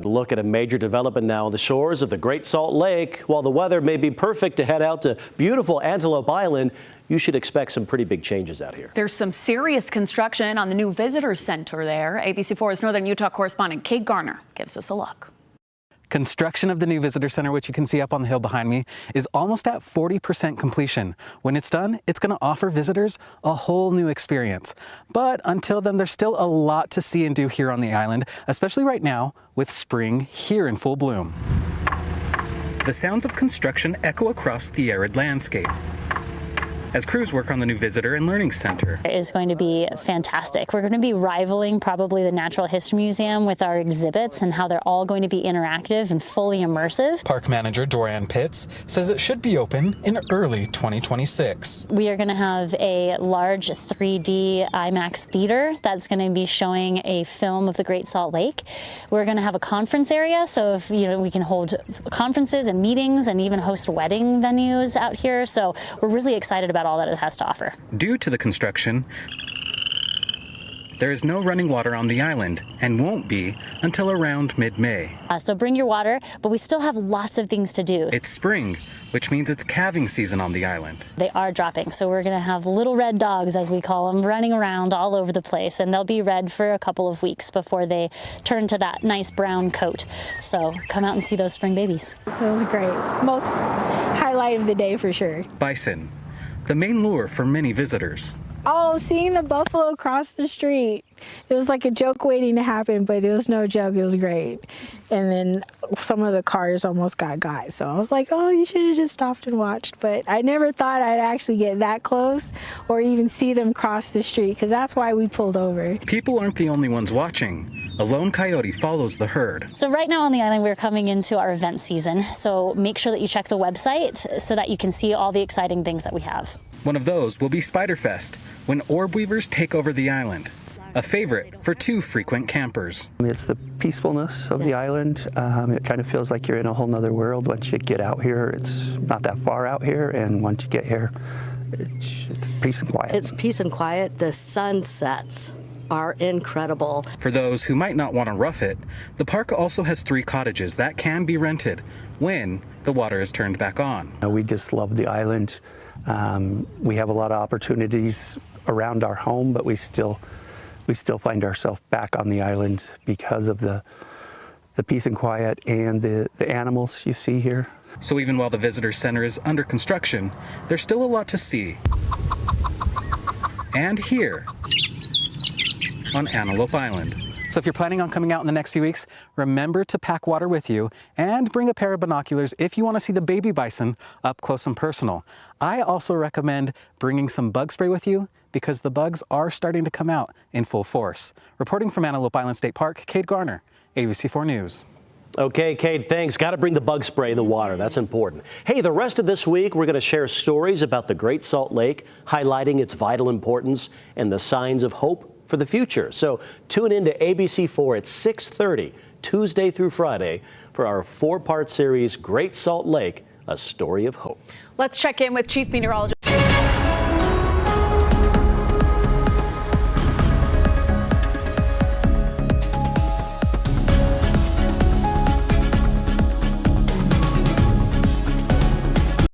Look at a major development now on the shores of the Great Salt Lake. While the weather may be perfect to head out to beautiful Antelope Island, you should expect some pretty big changes out here. There's some serious construction on the new visitor center there. ABC4's Northern Utah correspondent Kate Garner gives us a look. Construction of the new visitor center, which you can see up on the hill behind me, is almost at 40% completion. When it's done, it's going to offer visitors a whole new experience. But until then, there's still a lot to see and do here on the island, especially right now with spring here in full bloom. The sounds of construction echo across the arid landscape as crews work on the new visitor and learning center. It is going to be fantastic. We're going to be rivaling probably the Natural History Museum with our exhibits and how they're all going to be interactive and fully immersive. Park manager Dorian Pitts says it should be open in early 2026. We are going to have a large 3D IMAX theater that's going to be showing a film of the Great Salt Lake. We're going to have a conference area, so if we can hold conferences and meetings and even host wedding venues out here. So we're really excited about all that it has to offer. Due to the construction, there is no running water on the island and won't be until around mid-May. So bring your water, but we still have lots of things to do. It's spring, which means it's calving season on the island. They are dropping, so we're going to have little red dogs, as we call them, running around all over the place, and they'll be red for a couple of weeks before they turn to that nice brown coat. So come out and see those spring babies. So it was great. Most highlight of the day for sure. Bison, the main lure for many visitors. Oh, seeing the buffalo cross the street. It was like a joke waiting to happen, but it was no joke. It was great. And then some of the cars almost got. So I was like, oh, you should have just stopped and watched. But I never thought I'd actually get that close or even see them cross the street, because that's why we pulled over. People aren't the only ones watching. A lone coyote follows the herd. So right now on the island, we're coming into our event season. So make sure that you check the website so that you can see all the exciting things that we have. One of those will be Spiderfest, when orb weavers take over the island. A favorite for two frequent campers. It's the peacefulness of the island. It kind of feels like you're in a whole nother world once you get out here. It's not that far out here, and once you get here, it's peace and quiet. It's peace and quiet. The sunsets are incredible. For those who might not want to rough it, the park also has 3 cottages that can be rented when the water is turned back on. We just love the island. We have a lot of opportunities around our home, but we still find ourselves back on the island because of the peace and quiet and the animals you see here. So even while the visitor center is under construction, there's still a lot to see and hear on Antelope Island. So if you're planning on coming out in the next few weeks, remember to pack water with you and bring a pair of binoculars if you want to see the baby bison up close and personal. I also recommend bringing some bug spray with you because the bugs are starting to come out in full force. Reporting from Antelope Island State Park, Kate Garner, ABC4 News. Okay, Kate, thanks. Got to bring the bug spray in the water. That's important. Hey, the rest of this week, we're going to share stories about the Great Salt Lake, highlighting its vital importance and the signs of hope for the future. So tune in to ABC4 at 6:30, Tuesday through Friday, for our 4-part series, Great Salt Lake, A Story of Hope. Let's check in with Chief Meteorologist